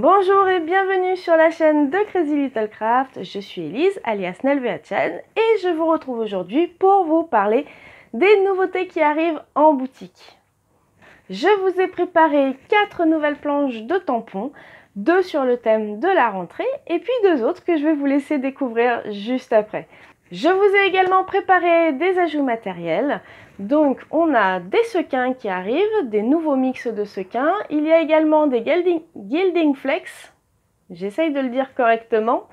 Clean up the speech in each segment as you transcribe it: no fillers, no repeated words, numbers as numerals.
Bonjour et bienvenue sur la chaîne de Crazy Little Craft. Je suis Elise alias Nelveachan et je vous retrouve aujourd'hui pour vous parler des nouveautés qui arrivent en boutique. Je vous ai préparé 4 nouvelles planches de tampons, 2 sur le thème de la rentrée et puis 2 autres que je vais vous laisser découvrir juste après. Je vous ai également préparé des ajouts matériels. Donc on a des sequins qui arrivent, des nouveaux mix de sequins. Il y a également des Gilding Flex, j'essaye de le dire correctement,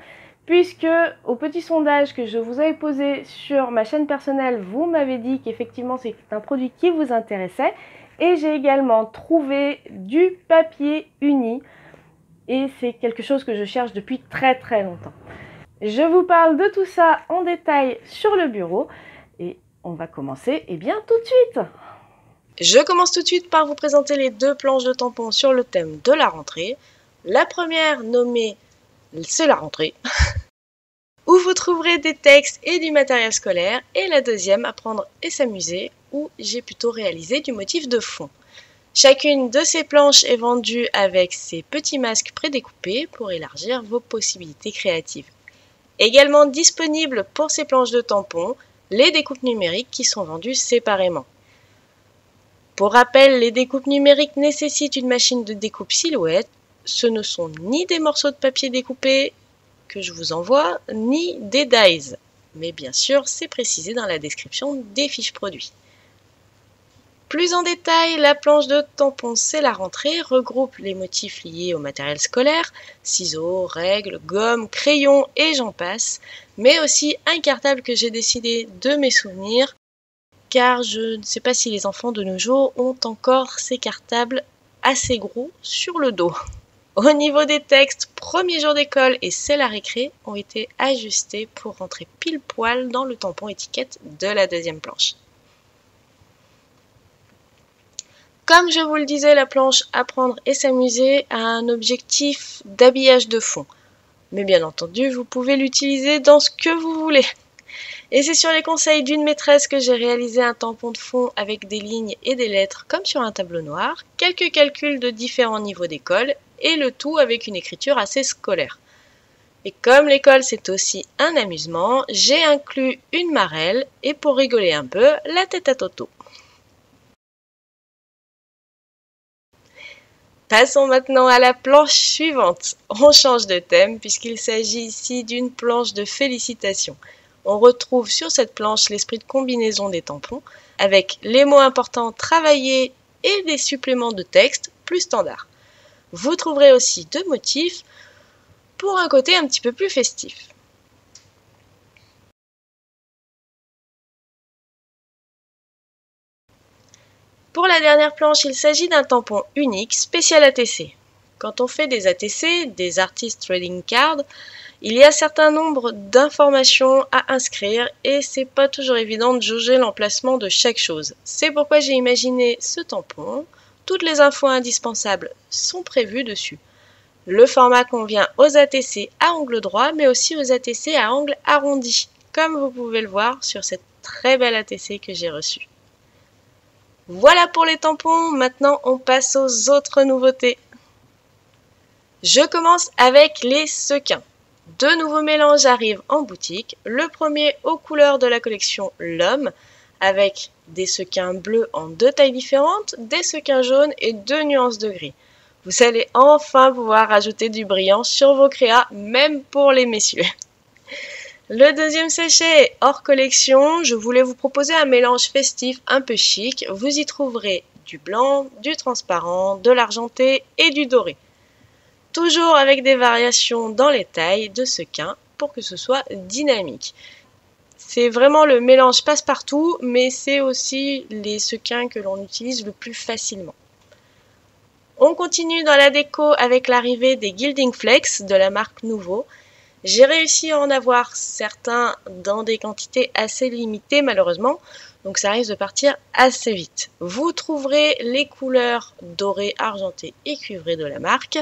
puisque au petit sondage que je vous avais posé sur ma chaîne personnelle, vous m'avez dit qu'effectivement c'est un produit qui vous intéressait. Et j'ai également trouvé du papier uni et c'est quelque chose que je cherche depuis très longtemps. Je vous parle de tout ça en détail sur le bureau et on va commencer tout de suite. Je commence tout de suite par vous présenter les 2 planches de tampons sur le thème de la rentrée. La première nommée « C'est la rentrée » où vous trouverez des textes et du matériel scolaire, et la deuxième « Apprendre et s'amuser » où j'ai plutôt réalisé du motif de fond. Chacune de ces planches est vendue avec ses petits masques prédécoupés pour élargir vos possibilités créatives. Également disponible pour ces planches de tampons, les découpes numériques qui sont vendues séparément. Pour rappel, les découpes numériques nécessitent une machine de découpe silhouette. Ce ne sont ni des morceaux de papier découpés que je vous envoie, ni des dies. Mais bien sûr, c'est précisé dans la description des fiches produits. Plus en détail, la planche de tampons C'est la rentrée regroupe les motifs liés au matériel scolaire, ciseaux, règles, gommes, crayons et j'en passe, mais aussi un cartable que j'ai décidé de mes souvenirs, car je ne sais pas si les enfants de nos jours ont encore ces cartables assez gros sur le dos. Au niveau des textes, premier jour d'école et C'est la récré ont été ajustés pour rentrer pile poil dans le tampon étiquette de la deuxième planche. Comme je vous le disais, la planche Apprendre et s'amuser a un objectif d'habillage de fond. Mais bien entendu, vous pouvez l'utiliser dans ce que vous voulez. Et c'est sur les conseils d'une maîtresse que j'ai réalisé un tampon de fond avec des lignes et des lettres comme sur un tableau noir, quelques calculs de différents niveaux d'école et le tout avec une écriture assez scolaire. Et comme l'école c'est aussi un amusement, j'ai inclus une marelle et pour rigoler un peu, la tête à Toto. Passons maintenant à la planche suivante. On change de thème puisqu'il s'agit ici d'une planche de félicitations. On retrouve sur cette planche l'esprit de combinaison des tampons avec les mots importants travaillés et des suppléments de texte plus standards. Vous trouverez aussi 2 motifs pour un côté un petit peu plus festif. Pour la dernière planche, il s'agit d'un tampon unique spécial ATC. Quand on fait des ATC, des Artist Trading Cards, il y a un certain nombre d'informations à inscrire et c'est pas toujours évident de jauger l'emplacement de chaque chose. C'est pourquoi j'ai imaginé ce tampon. Toutes les infos indispensables sont prévues dessus. Le format convient aux ATC à angle droit mais aussi aux ATC à angle arrondi, comme vous pouvez le voir sur cette très belle ATC que j'ai reçue. Voilà pour les tampons, maintenant on passe aux autres nouveautés. Je commence avec les sequins. 2 nouveaux mélanges arrivent en boutique. Le premier aux couleurs de la collection L'Homme, avec des sequins bleus en 2 tailles différentes, des sequins jaunes et 2 nuances de gris. Vous allez enfin pouvoir ajouter du brillant sur vos créas, même pour les messieurs. Le deuxième sachet est hors collection. Je voulais vous proposer un mélange festif un peu chic. Vous y trouverez du blanc, du transparent, de l'argenté et du doré. Toujours avec des variations dans les tailles de sequins pour que ce soit dynamique. C'est vraiment le mélange passe-partout, mais c'est aussi les sequins que l'on utilise le plus facilement. On continue dans la déco avec l'arrivée des Gilding Flex de la marque Nouveau. J'ai réussi à en avoir certains dans des quantités assez limitées malheureusement, donc ça risque de partir assez vite. Vous trouverez les couleurs dorées, argentées et cuivrées de la marque.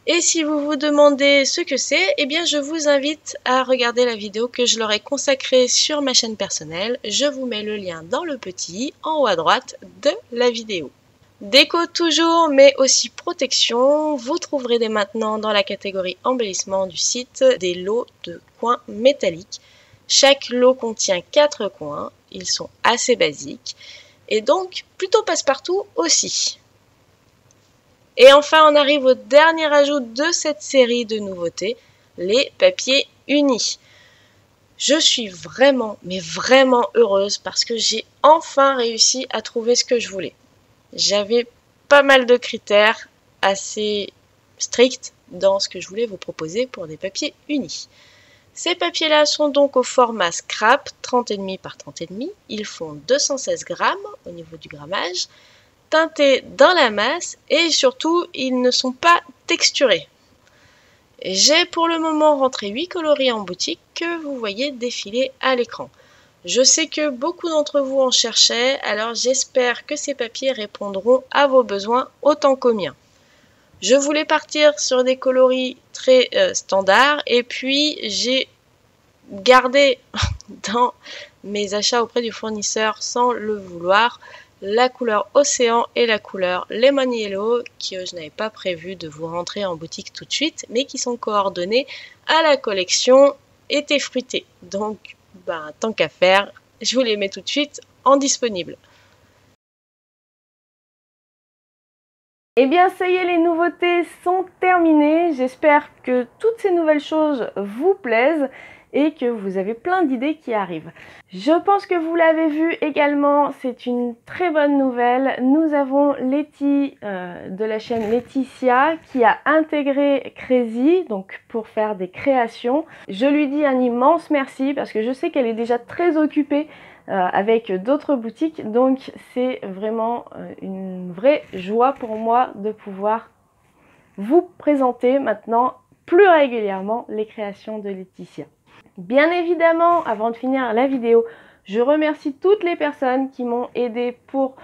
Et si vous vous demandez ce que c'est, eh bien je vous invite à regarder la vidéo que je leur ai consacrée sur ma chaîne personnelle. Je vous mets le lien dans le petit i en haut à droite de la vidéo. Déco toujours, mais aussi protection. Vous trouverez dès maintenant dans la catégorie embellissement du site des lots de coins métalliques. Chaque lot contient 4 coins, ils sont assez basiques et donc plutôt passe-partout aussi. Et enfin, on arrive au dernier ajout de cette série de nouveautés, les papiers unis. Je suis vraiment, mais vraiment heureuse parce que j'ai enfin réussi à trouver ce que je voulais. J'avais pas mal de critères assez stricts dans ce que je voulais vous proposer pour des papiers unis. Ces papiers-là sont donc au format scrap 30,5 par 30,5. Ils font 216 grammes au niveau du grammage, teintés dans la masse et surtout, ils ne sont pas texturés. J'ai pour le moment rentré 8 coloris en boutique que vous voyez défiler à l'écran. Je sais que beaucoup d'entre vous en cherchaient, alors j'espère que ces papiers répondront à vos besoins autant qu'aux miens. Je voulais partir sur des coloris très standards et puis j'ai gardé dans mes achats auprès du fournisseur sans le vouloir la couleur océan et la couleur lemon yellow que je n'avais pas prévu de vous rentrer en boutique tout de suite mais qui sont coordonnées à la collection été fruité. Donc tant qu'à faire, je vous les mets tout de suite en disponible. Eh bien, ça y est, les nouveautés sont terminées. J'espère que toutes ces nouvelles choses vous plaisent et que vous avez plein d'idées qui arrivent. Je pense que vous l'avez vu également, c'est une très bonne nouvelle. Nous avons Letty de la chaîne Laetitia qui a intégré Crazy donc pour faire des créations. Je lui dis un immense merci parce que je sais qu'elle est déjà très occupée avec d'autres boutiques, donc c'est vraiment une vraie joie pour moi de pouvoir vous présenter maintenant plus régulièrement les créations de Laetitia. Bien évidemment, avant de finir la vidéo, je remercie toutes les personnes qui m'ont aidé pour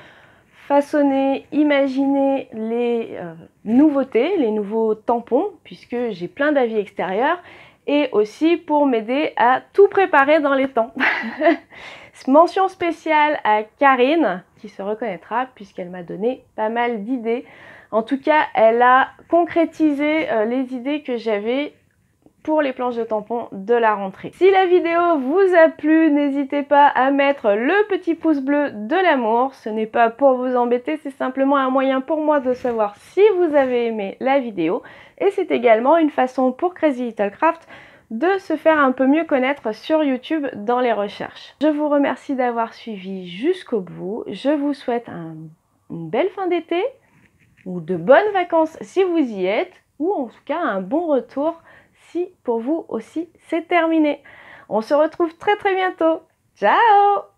façonner, imaginer les nouveautés, les nouveaux tampons, puisque j'ai plein d'avis extérieurs, et aussi pour m'aider à tout préparer dans les temps. Mention spéciale à Karine, qui se reconnaîtra puisqu'elle m'a donné pas mal d'idées. En tout cas, elle a concrétisé les idées que j'avais pour les planches de tampons de la rentrée. Si la vidéo vous a plu, n'hésitez pas à mettre le petit pouce bleu de l'amour. Ce n'est pas pour vous embêter, c'est simplement un moyen pour moi de savoir si vous avez aimé la vidéo. Et c'est également une façon pour Crazy Little Craft de se faire un peu mieux connaître sur YouTube dans les recherches. Je vous remercie d'avoir suivi jusqu'au bout. Je vous souhaite une belle fin d'été ou de bonnes vacances si vous y êtes, ou en tout cas un bon retour si pour vous aussi c'est terminé. On se retrouve très bientôt. Ciao!